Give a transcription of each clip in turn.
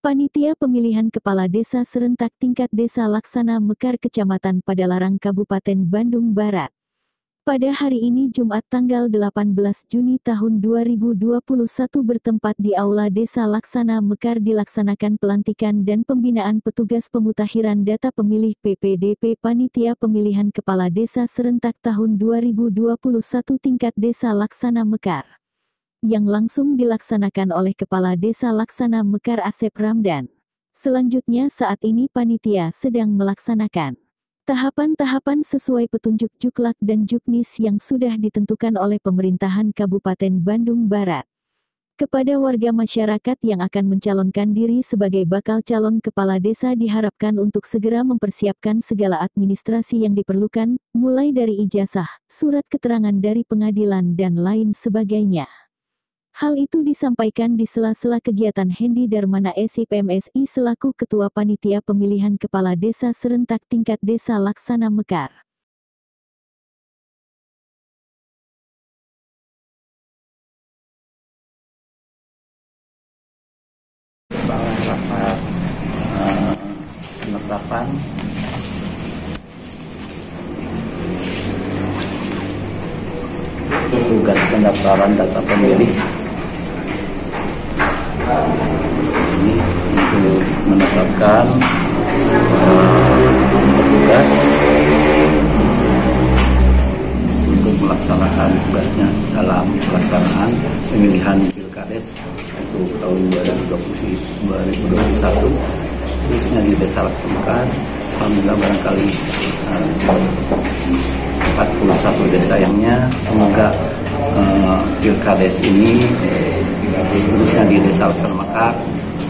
Panitia Pemilihan Kepala Desa Serentak Tingkat Desa Laksana Mekar Kecamatan Padalarang Kabupaten Bandung Barat. Pada hari ini Jumat tanggal 18 Juni tahun 2021 bertempat di Aula Desa Laksana Mekar dilaksanakan pelantikan dan pembinaan petugas pemutakhiran data pemilih PPDP Panitia Pemilihan Kepala Desa Serentak tahun 2021 tingkat Desa Laksana Mekar, yang langsung dilaksanakan oleh Kepala Desa Laksana Mekar Asep Ramdan. Selanjutnya saat ini panitia sedang melaksanakan tahapan-tahapan sesuai petunjuk Juklak dan Juknis yang sudah ditentukan oleh pemerintahan Kabupaten Bandung Barat. Kepada warga masyarakat yang akan mencalonkan diri sebagai bakal calon kepala desa diharapkan untuk segera mempersiapkan segala administrasi yang diperlukan, mulai dari ijazah, surat keterangan dari pengadilan dan lain sebagainya. Hal itu disampaikan di sela-sela kegiatan Hendy Darmana SIPMSI selaku Ketua Panitia Pemilihan Kepala Desa Serentak Tingkat Desa Laksana Mekar. Rapat penetapan tugas pendaftaran data pemilih ini untuk menetapkan petugas untuk melaksanakan tugasnya dalam pelaksanaan pemilihan Pilkades untuk tahun 2021 khususnya di Desa Laksana. Alhamdulillah barangkali 41 desa yangnya semoga Pilkades ini khususnya di Desa Laksana Mekar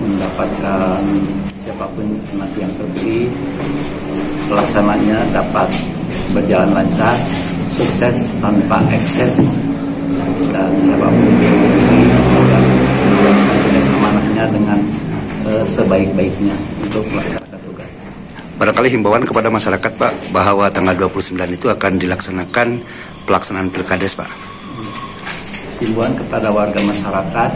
mendapatkan siapapun nanti yang terpilih pelaksananya dapat berjalan lancar, sukses tanpa ekses, dan siapapun yang terpilih semoga menjalankan amanahnya dengan sebaik-baiknya untuk melaksanakan tugas. Barangkali himbauan kepada masyarakat Pak bahwa tanggal 29 itu akan dilaksanakan pelaksanaan Pilkades Pak. Himbauan kepada warga masyarakat,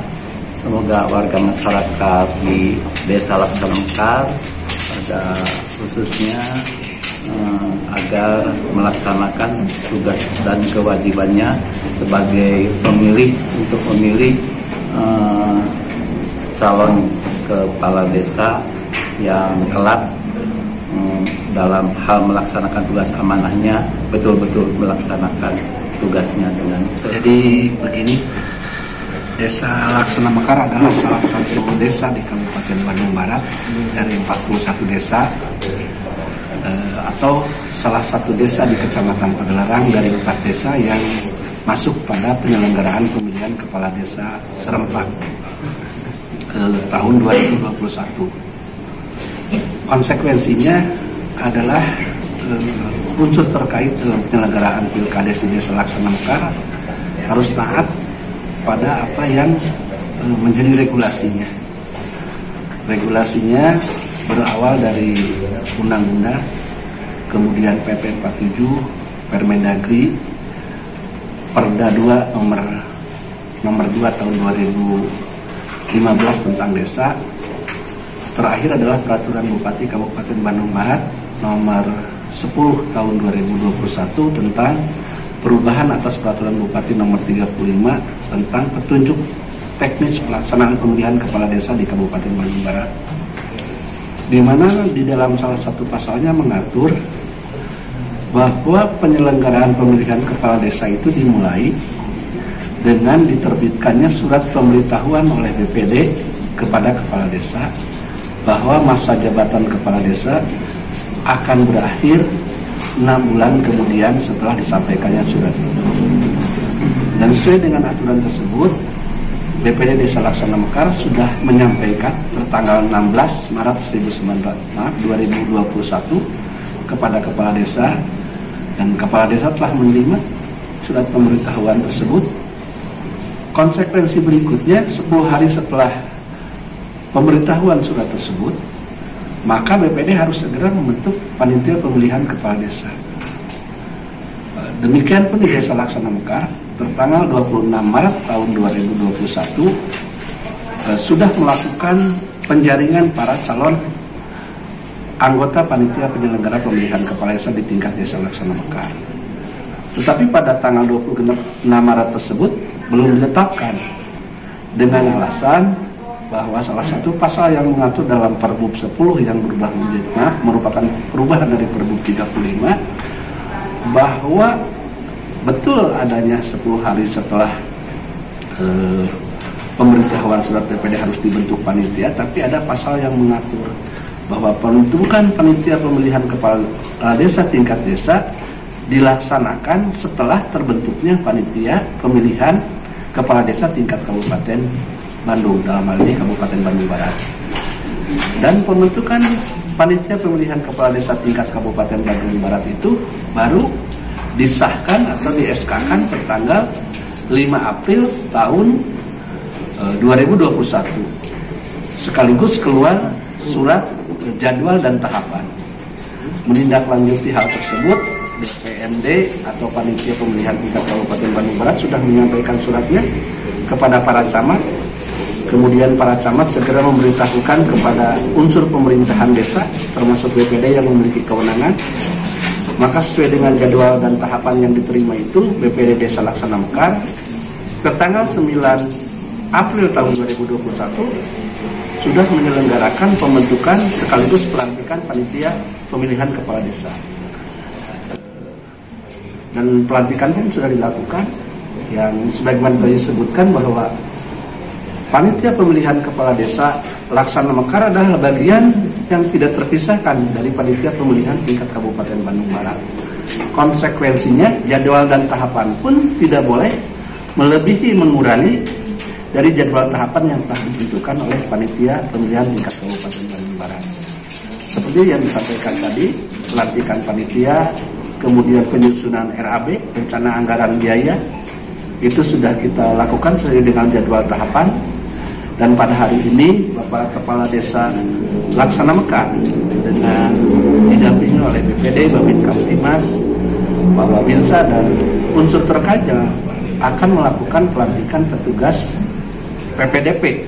semoga warga masyarakat di Desa Laksana Mekar pada khususnya agar melaksanakan tugas dan kewajibannya sebagai pemilih untuk memilih calon kepala desa yang kelak dalam hal melaksanakan tugas amanahnya betul-betul melaksanakan tugasnya dengan Jadi begini, Desa Laksana Mekar adalah salah satu desa di Kabupaten Bandung Barat dari 41 desa atau salah satu desa di Kecamatan Padalarang dari 4 desa yang masuk pada penyelenggaraan pemilihan kepala desa serentak tahun 2021. Konsekuensinya adalah unsur terkait dalam penyelenggaraan Pilkades di Desa Laksana Mekar harus taat pada apa yang menjadi regulasinya. Regulasinya berawal dari undang-undang, kemudian PP 47, Permendagri, Perda 2 nomor 2 tahun 2015 tentang desa. Terakhir adalah Peraturan Bupati Kabupaten Bandung Barat nomor 10 tahun 2021 tentang perubahan atas Peraturan Bupati nomor 35 tentang petunjuk teknis pelaksanaan pemilihan kepala desa di Kabupaten Bandung Barat, di mana di dalam salah satu pasalnya mengatur bahwa penyelenggaraan pemilihan kepala desa itu dimulai dengan diterbitkannya surat pemberitahuan oleh BPD kepada kepala desa bahwa masa jabatan kepala desa akan berakhir 6 bulan kemudian setelah disampaikannya surat itu. Dan sesuai dengan aturan tersebut, BPD Desa Laksana Mekar sudah menyampaikan tertanggal 16 Maret 2021 kepada kepala desa, dan kepala desa telah menerima surat pemberitahuan tersebut. Konsekuensi berikutnya, 10 hari setelah pemberitahuan surat tersebut, maka BPD harus segera membentuk panitia pemilihan kepala desa. Demikian pun di Desa Laksana Mekar, tertanggal 26 Maret tahun 2021 sudah melakukan penjaringan para calon anggota panitia penyelenggara pemilihan kepala desa di tingkat desa Laksana Mekar. Tetapi pada tanggal 26 Maret tersebut belum ditetapkan dengan alasan bahwa salah satu pasal yang mengatur dalam Perbup 10 yang berubah menjadi merupakan perubahan dari Perbup 35 bahwa betul adanya 10 hari setelah pemberitahuan surat DPD harus dibentuk panitia, tapi ada pasal yang mengatur bahwa pembentukan panitia pemilihan kepala desa tingkat desa dilaksanakan setelah terbentuknya panitia pemilihan kepala desa tingkat Kabupaten Bandung, dalam hal ini Kabupaten Bandung Barat. Dan pembentukan panitia pemilihan kepala desa tingkat Kabupaten Bandung Barat itu baru disahkan atau di-SK-kan tertanggal 5 April tahun 2021. Sekaligus keluar surat jadwal dan tahapan. Menindaklanjuti hal tersebut, DPMD atau Panitia Pemilihan Tingkat Kabupaten Bandung Barat sudah menyampaikan suratnya kepada para camat. Kemudian para camat segera memberitahukan kepada unsur pemerintahan desa, termasuk BPD yang memiliki kewenangan. Maka sesuai dengan jadwal dan tahapan yang diterima itu, BPD Desa Laksana Mekar tertanggal 9 April tahun 2021 sudah menyelenggarakan pembentukan sekaligus pelantikan panitia pemilihan kepala desa. Dan pelantikan pun sudah dilakukan, yang sebagaimana tadi disebutkan bahwa panitia pemilihan kepala desa Laksana Mekar adalah bagian yang tidak terpisahkan dari panitia pemilihan tingkat Kabupaten Bandung Barat. Konsekuensinya jadwal dan tahapan pun tidak boleh melebihi mengurangi dari jadwal tahapan yang telah ditentukan oleh panitia pemilihan tingkat Kabupaten Bandung Barat. Seperti yang disampaikan tadi, pelantikan panitia, kemudian penyusunan RAB, rencana anggaran biaya, itu sudah kita lakukan sesuai dengan jadwal tahapan. Dan pada hari ini Bapak Kepala Desa Laksana Mekar dengan didampingi oleh BPD, Babin Kamtimas, Pak Babinsa dan unsur terkait akan melakukan pelantikan petugas PPDP.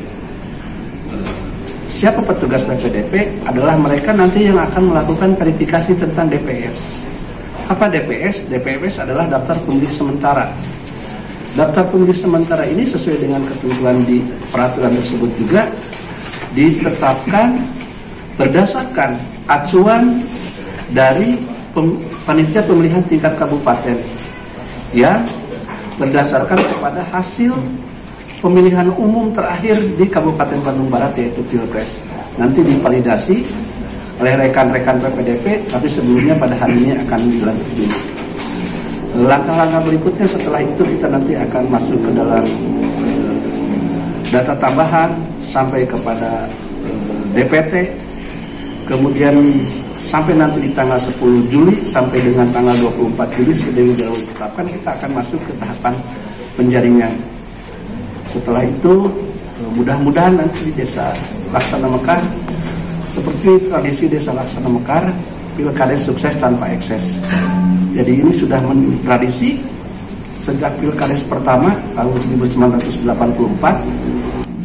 Siapa petugas PPDP? Adalah mereka nanti yang akan melakukan verifikasi tentang DPS. Apa DPS? DPS adalah daftar pemilih sementara. Daftar pemilih sementara ini sesuai dengan ketentuan di peraturan tersebut juga ditetapkan berdasarkan acuan dari panitia pemilihan tingkat kabupaten yang berdasarkan kepada hasil pemilihan umum terakhir di Kabupaten Bandung Barat, yaitu Pilpres. Nanti divalidasi oleh rekan-rekan PPDP, tapi sebelumnya pada hari ini akan dilanjutkan. Langkah-langkah berikutnya setelah itu kita nanti akan masuk ke dalam data tambahan sampai kepada DPT, kemudian sampai nanti di tanggal 10 Juli sampai dengan tanggal 24 Juli sudah ditetapkan, kita akan masuk ke tahapan penjaringan. Setelah itu mudah-mudahan nanti di Desa Laksana Mekar seperti tradisi Desa Laksana Mekar, pilkades sukses tanpa ekses. Jadi ini sudah tradisi sejak pilkades pertama tahun 1984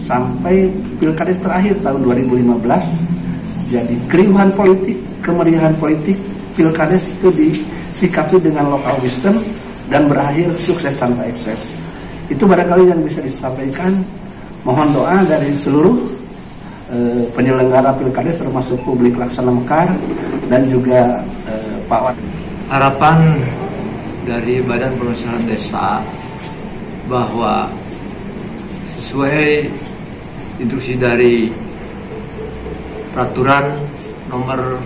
sampai pilkades terakhir tahun 2015. Jadi keriuhan politik, kemeriahan politik pilkades itu disikapi dengan local wisdom dan berakhir sukses tanpa ekses. Itu barangkali yang bisa disampaikan. Mohon doa dari seluruh penyelenggara pilkades termasuk publik Laksana Mekar dan juga Pak Wad. Harapan dari Badan Perusahaan Desa bahwa sesuai instruksi dari peraturan nomor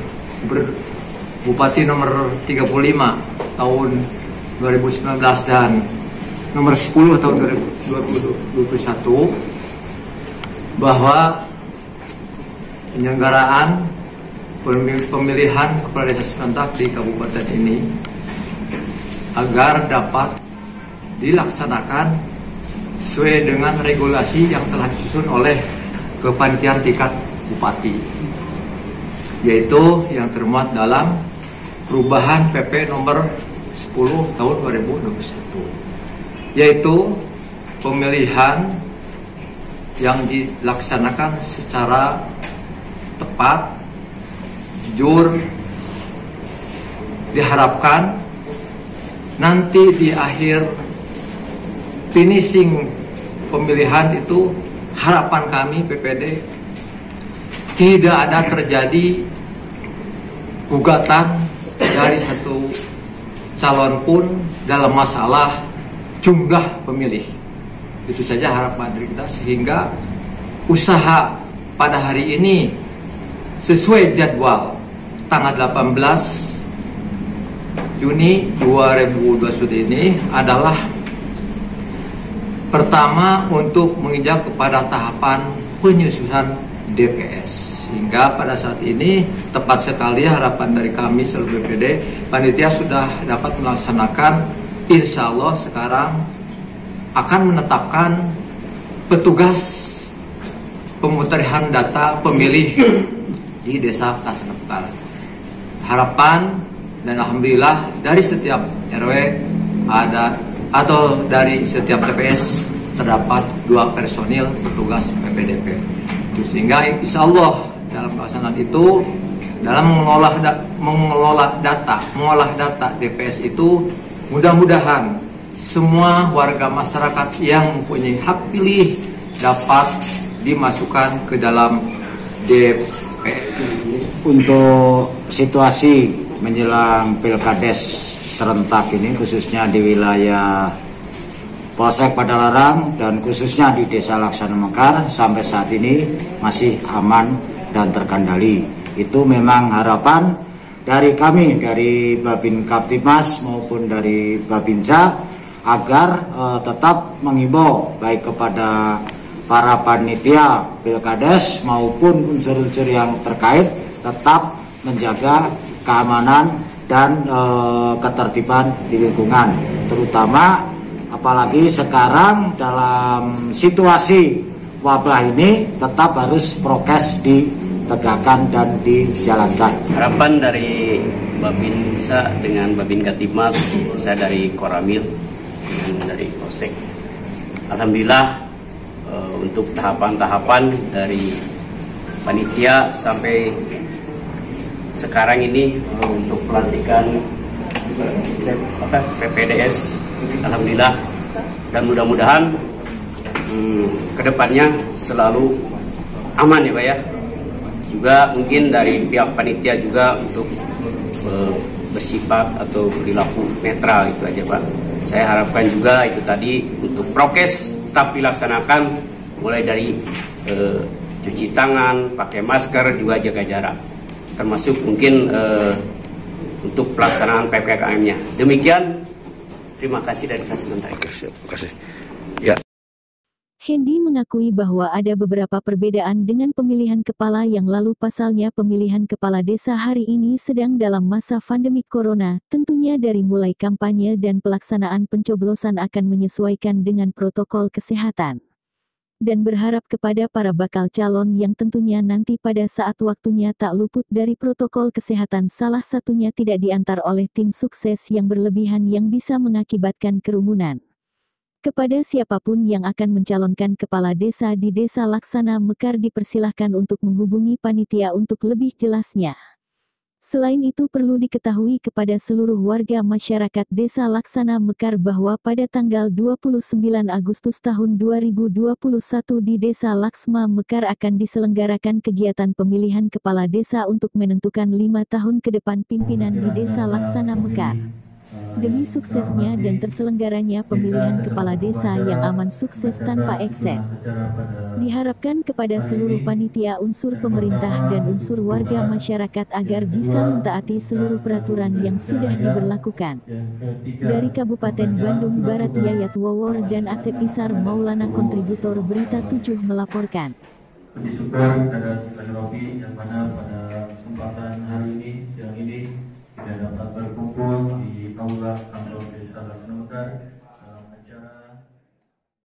Bupati nomor 35 tahun 2019 dan nomor 10 tahun 2021 bahwa penyelenggaraan pemilihan kepala desa serentak di kabupaten ini agar dapat dilaksanakan sesuai dengan regulasi yang telah disusun oleh kepanitiaan tingkat bupati, yaitu yang termuat dalam perubahan PP nomor 10 tahun 2021, yaitu pemilihan yang dilaksanakan secara cepat, jujur. Diharapkan nanti di akhir finishing pemilihan itu, harapan kami PPD tidak ada terjadi gugatan dari satu calon pun dalam masalah jumlah pemilih. Itu saja harapan dari kita, sehingga usaha pada hari ini sesuai jadwal tanggal 18 Juni 2021 ini adalah pertama untuk menginjak kepada tahapan penyusunan DPS. Sehingga pada saat ini tepat sekali harapan dari kami seluruh BPD, panitia sudah dapat melaksanakan, insya Allah sekarang akan menetapkan petugas pemutaran data pemilih di Desa Laksana Mekar. Harapan dan alhamdulillah dari setiap RW ada, atau dari setiap TPS terdapat 2 personil petugas PPDP. Sehingga insya Allah dalam pelaksanaan itu, dalam mengolah data DPS itu, mudah-mudahan semua warga masyarakat yang mempunyai hak pilih dapat dimasukkan ke dalam DPS. Untuk situasi menjelang Pilkades serentak ini, khususnya di wilayah Polsek Padalarang dan khususnya di Desa Laksana Mekar, sampai saat ini masih aman dan terkendali. Itu memang harapan dari kami, dari Babin Kaptimas maupun dari Babinsa, agar tetap mengimbau baik kepada para panitia Pilkades maupun unsur-unsur yang terkait tetap menjaga keamanan dan ketertiban di lingkungan, terutama apalagi sekarang dalam situasi wabah ini tetap harus prokes ditegakkan dan dijalankan. Harapan dari Babinsa dengan Babin Katimas, saya dari Koramil dan dari Polsek. Alhamdulillah untuk tahapan-tahapan dari panitia sampai sekarang ini untuk pelantikan PPDS, alhamdulillah, dan mudah-mudahan kedepannya selalu aman ya Pak ya. Juga mungkin dari pihak panitia juga untuk bersifat atau perilaku netral, itu aja Pak. Saya harapkan juga itu tadi untuk prokes tetap dilaksanakan, mulai dari cuci tangan, pakai masker, juga jaga jarak, termasuk mungkin untuk pelaksanaan PPKM-nya. Demikian, terima kasih dari saya sementara. Terima kasih. Ya. Hendy mengakui bahwa ada beberapa perbedaan dengan pemilihan kepala yang lalu. Pasalnya pemilihan kepala desa hari ini sedang dalam masa pandemi corona, tentunya dari mulai kampanye dan pelaksanaan pencoblosan akan menyesuaikan dengan protokol kesehatan. Dan berharap kepada para bakal calon yang tentunya nanti pada saat waktunya tak luput dari protokol kesehatan, salah satunya tidak diantar oleh tim sukses yang berlebihan yang bisa mengakibatkan kerumunan. Kepada siapapun yang akan mencalonkan kepala desa di Desa Laksana Mekar dipersilahkan untuk menghubungi panitia untuk lebih jelasnya. Selain itu perlu diketahui kepada seluruh warga masyarakat Desa Laksana Mekar bahwa pada tanggal 29 Agustus tahun 2021 di Desa Laksana Mekar akan diselenggarakan kegiatan pemilihan kepala desa untuk menentukan 5 tahun ke depan pimpinan di Desa Laksana Mekar. Demi suksesnya dan terselenggaranya pemilihan kepala desa yang aman, sukses tanpa ekses, diharapkan kepada seluruh panitia, unsur pemerintah dan unsur warga masyarakat agar bisa mentaati seluruh peraturan yang sudah diberlakukan. Dari Kabupaten Bandung Barat, Yayat Wawor dan Asep Isar Maulana, kontributor Berita 7 melaporkan. Puji syukur kepada Tuhan Robi yang mana pada kesempatan hari ini, siang ini, kita dapat berkumpul di Aula Kantor Desa Laksana Mekar